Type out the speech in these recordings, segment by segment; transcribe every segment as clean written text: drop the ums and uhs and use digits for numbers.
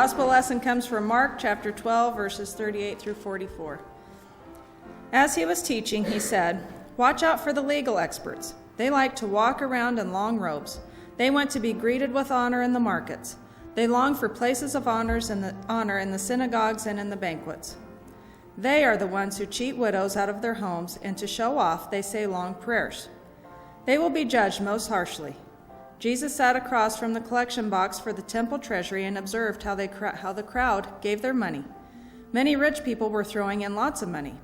gospel lesson comes from Mark chapter 12, verses 38 through 44. As he was teaching, he said, "Watch out for the legal experts. They like to walk around in long robes. They want to be greeted with honor in the markets. They long for places of honor in the synagogues and in the banquets. They are the ones who cheat widows out of their homes, and to show off, they say long prayers. They will be judged most harshly." Jesus sat across from the collection box for the temple treasury and observed how the crowd gave their money. Many rich people were throwing in lots of money.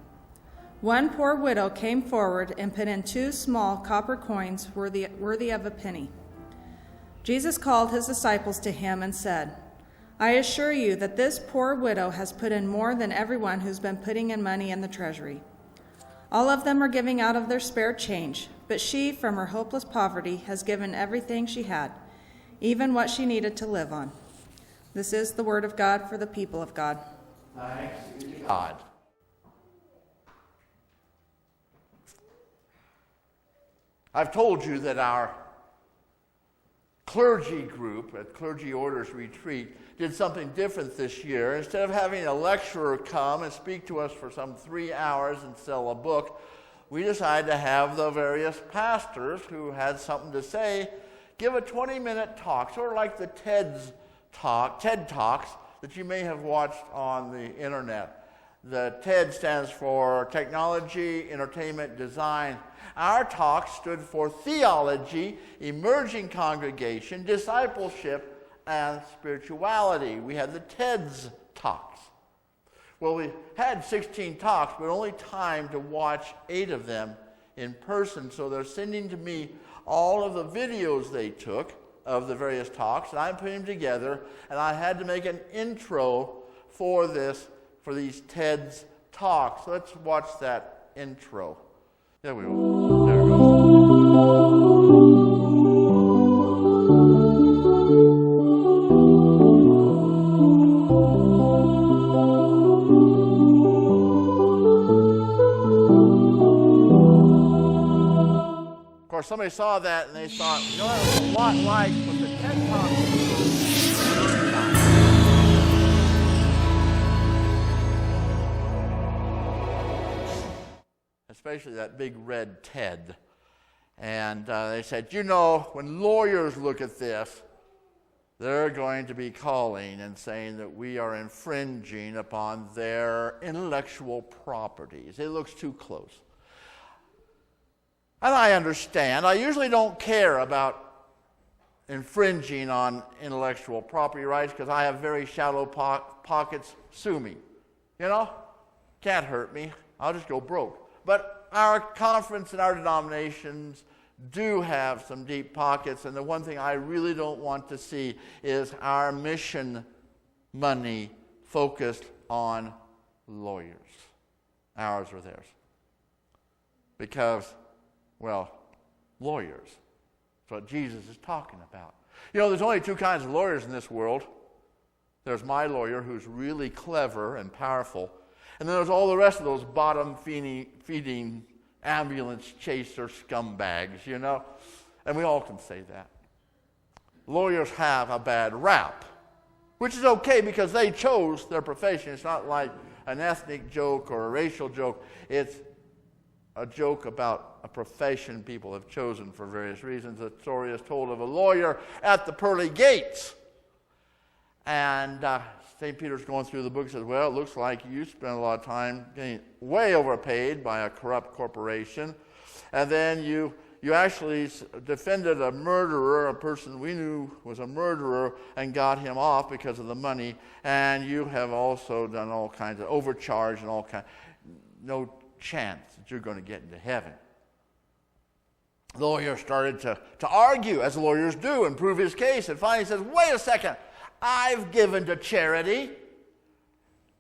One poor widow came forward and put in 2 small copper coins worthy of a penny. Jesus called his disciples to him and said, "I assure you that this poor widow has put in more than everyone who's been putting in money in the treasury. All of them are giving out of their spare change, but she, from her hopeless poverty, has given everything she had, even what she needed to live on." This is the word of God for the people of God. Thanks be to God. I've told you that our clergy group at Clergy Orders Retreat did something different this year. Instead of having a lecturer come and speak to us for some 3 hours and sell a book, we decided to have the various pastors who had something to say give a 20-minute talk, sort of like the TED Talks that you may have watched on the internet. The TED stands for Technology, Entertainment, Design. Our talk stood for Theology, Emerging Congregation, Discipleship, and Spirituality. We had the TED's Talks. Well, we had 16 talks, but only time to watch 8 of them in person. So they're sending to me all of the videos they took of the various talks, and I'm putting them together, and I had to make an intro for these TED's Talks. Let's watch that intro. There we go. There we go. Of course, somebody saw that and they thought, you know, that was a lot like what the TED Talk especially that big red TED. And they said, you know, when lawyers look at this, they're going to be calling and saying that we are infringing upon their intellectual properties. It looks too close. And I understand. I usually don't care about infringing on intellectual property rights because I have very shallow pockets. Sue me. You know? Can't hurt me. I'll just go broke. But our conference and our denominations do have some deep pockets, and the one thing I really don't want to see is our mission money focused on lawyers, ours or theirs. Because, well, lawyers. That's what Jesus is talking about. You know, there's only 2 kinds of lawyers in this world. There's my lawyer, who's really clever and powerful, and then there's all the rest of those bottom-feeding ambulance chaser scumbags, you know? And we all can say that. Lawyers have a bad rap, which is okay because they chose their profession. It's not like an ethnic joke or a racial joke. It's a joke about a profession people have chosen for various reasons. The story is told of a lawyer at the pearly gates. And St. Peter's going through the book and says, well, it looks like you spent a lot of time getting way overpaid by a corrupt corporation. And then you actually defended a murderer, a person we knew was a murderer, and got him off because of the money. And you have also done all kinds of overcharge and all kinds. No chance that you're going to get into heaven. The lawyer started to argue, as lawyers do, and prove his case. And finally he says, wait a second. I've given to charity.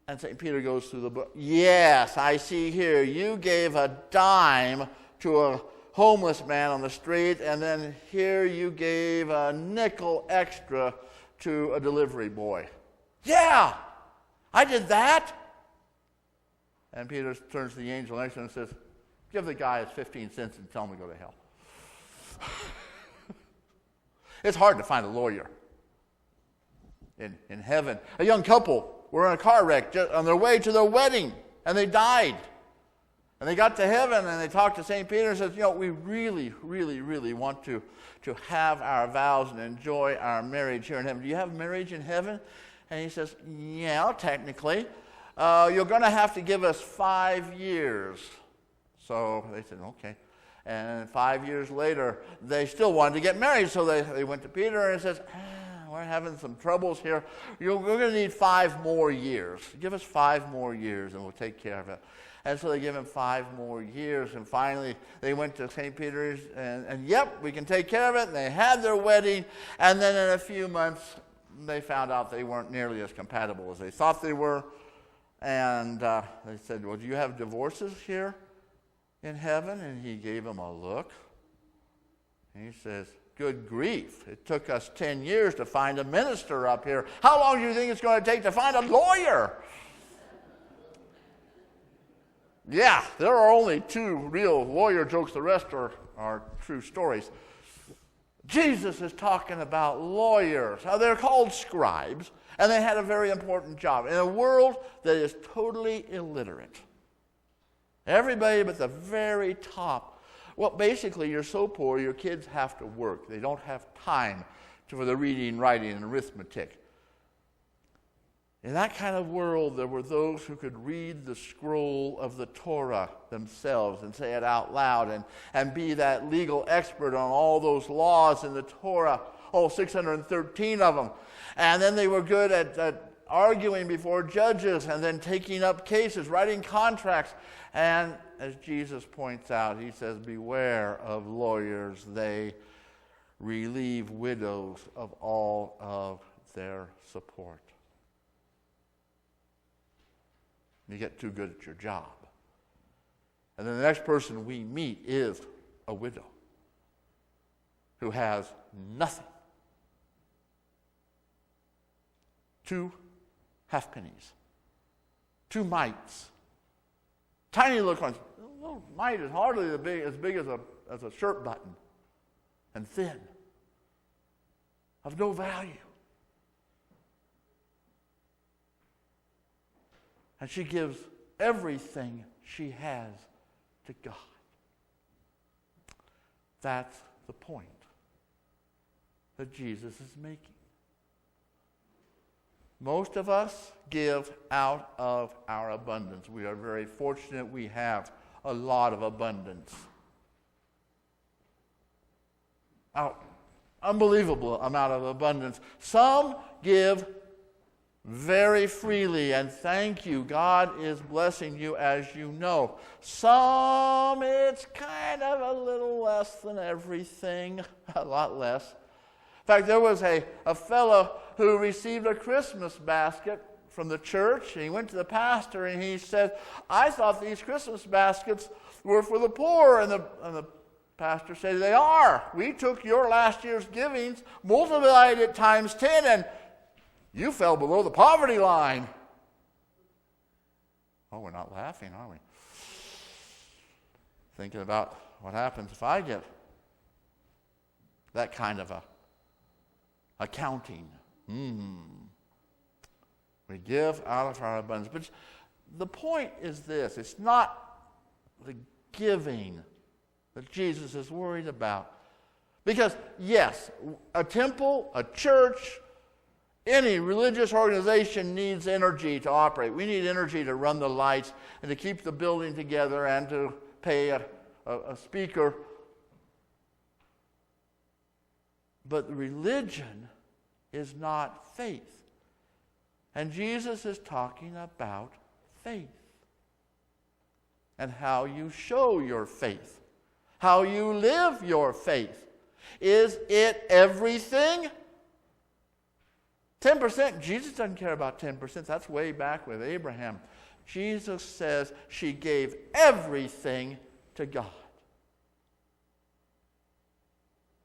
And St. Peter goes through the book. Yes, I see here. You gave a dime to a homeless man on the street, and then here you gave a nickel extra to a delivery boy. Yeah, I did that. And Peter turns to the angel next to him and says, give the guy his 15 cents and tell him to go to hell. It's hard to find a lawyer. in heaven. A young couple were in a car wreck on their way to their wedding, and they died. And they got to heaven, and they talked to St. Peter and said, we really, really, really want to have our vows and enjoy our marriage here in heaven. Do you have marriage in heaven? And he says, yeah, technically. You're going to have to give us 5 years. So they said, okay. And 5 years later, they still wanted to get married. So they went to Peter and says, we're having some troubles here. We're going to need 5 more years. Give us 5 more years and we'll take care of it. And so they give him 5 more years. And finally, they went to St. Peter's and yep, we can take care of it. And they had their wedding. And then in a few months, they found out they weren't nearly as compatible as they thought they were. And they said, well, do you have divorces here in heaven? And he gave them a look. And he says, good grief. It took us 10 years to find a minister up here. How long do you think it's going to take to find a lawyer? Yeah, there are only 2 real lawyer jokes. The rest are true stories. Jesus is talking about lawyers. Now, they're called scribes, and they had a very important job in a world that is totally illiterate. Everybody but the very top. Well, basically, you're so poor, your kids have to work. They don't have time for the reading, writing, and arithmetic. In that kind of world, there were those who could read the scroll of the Torah themselves and say it out loud and be that legal expert on all those laws in the Torah, 613 of them. And then they were good at arguing before judges and then taking up cases, writing contracts. And as Jesus points out, he says, beware of lawyers. They relieve widows of all of their support. You get too good at your job. And then the next person we meet is a widow who has nothing. 2 halfpennies, 2 mites, tiny little coins. A little mite is hardly as big as a shirt button, and thin, of no value. And she gives everything she has to God. That's the point that Jesus is making. Most of us give out of our abundance. We are very fortunate we have a lot of abundance. Unbelievable amount of abundance. Some give very freely, and thank you. God is blessing you, as you know. Some, it's kind of a little less than everything, a lot less. In fact, there was a fellow who received a Christmas basket from the church, and he went to the pastor and he said, I thought these Christmas baskets were for the poor. And the pastor said, they are. We took your last year's givings, multiplied it times 10, and you fell below the poverty line. Oh, we're not laughing, are we? Thinking about what happens if I get that kind of a accounting. We give out of our abundance. But the point is this. It's not the giving that Jesus is worried about. Because, yes, a temple, a church, any religious organization needs energy to operate. We need energy to run the lights and to keep the building together and to pay a speaker. But religion is not faith. And Jesus is talking about faith and how you show your faith, how you live your faith. Is it everything? 10%, Jesus doesn't care about 10%. That's way back with Abraham. Jesus says she gave everything to God.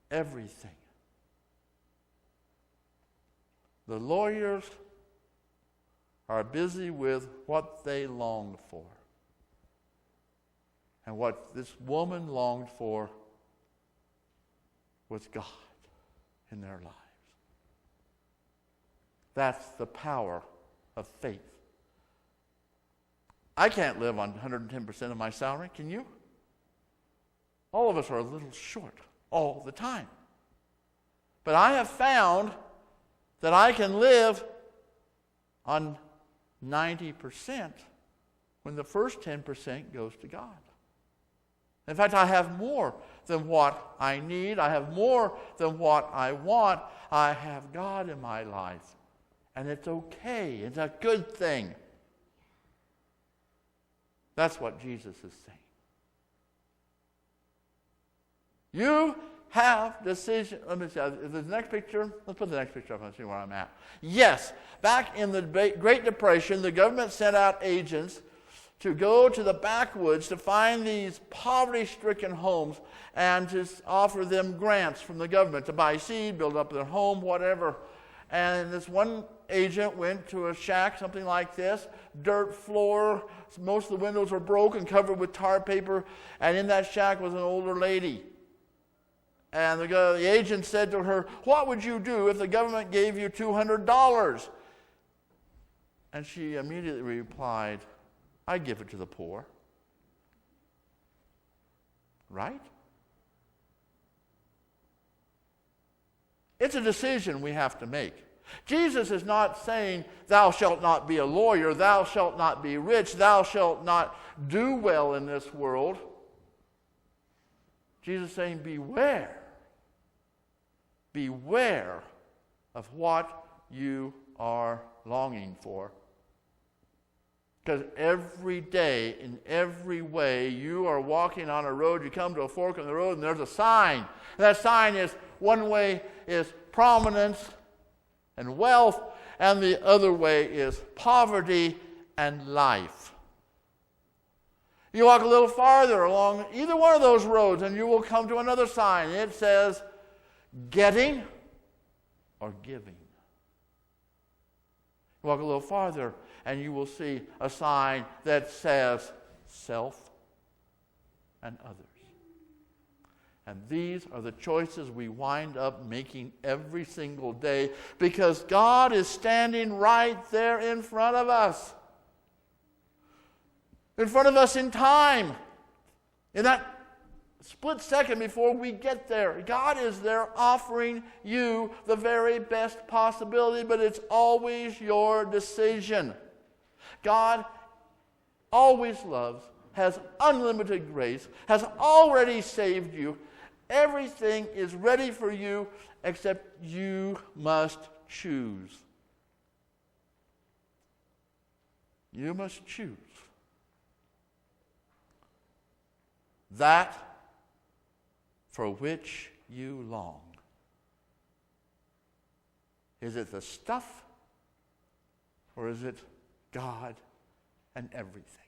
Everything. The lawyers are busy with what they longed for. And what this woman longed for was God in their lives. That's the power of faith. I can't live on 110% of my salary, can you? All of us are a little short all the time. But I have found that I can live on 90% when the first 10% goes to God. In fact, I have more than what I need. I have more than what I want. I have God in my life. And it's okay. It's a good thing. That's what Jesus is saying. You have decision. Let me see. The next picture. Let's put the next picture up and see where I'm at. Yes, back in the Great Depression, the government sent out agents to go to the backwoods to find these poverty-stricken homes and to offer them grants from the government to buy seed, build up their home, whatever. And this one agent went to a shack, something like this, dirt floor. Most of the windows were broken, covered with tar paper. And in that shack was an older lady. And the agent said to her, "What would you do if the government gave you $200? And she immediately replied, "I'd give it to the poor." Right? It's a decision we have to make. Jesus is not saying, "Thou shalt not be a lawyer, thou shalt not be rich, thou shalt not do well in this world." Jesus is saying, beware. Beware of what you are longing for. Because every day, in every way, you are walking on a road, you come to a fork in the road, and there's a sign. And that sign is, one way is prominence and wealth, and the other way is poverty and life. You walk a little farther along either one of those roads, and you will come to another sign. It says, getting or giving. You walk a little farther, and you will see a sign that says self and others. And these are the choices we wind up making every single day because God is standing right there in front of us. In front of us in time. In that split second before we get there. God is there offering you the very best possibility, but it's always your decision. God always loves, has unlimited grace, has already saved you. Everything is ready for you, except you must choose. You must choose. That for which you long. Is it the stuff, or is it God and everything?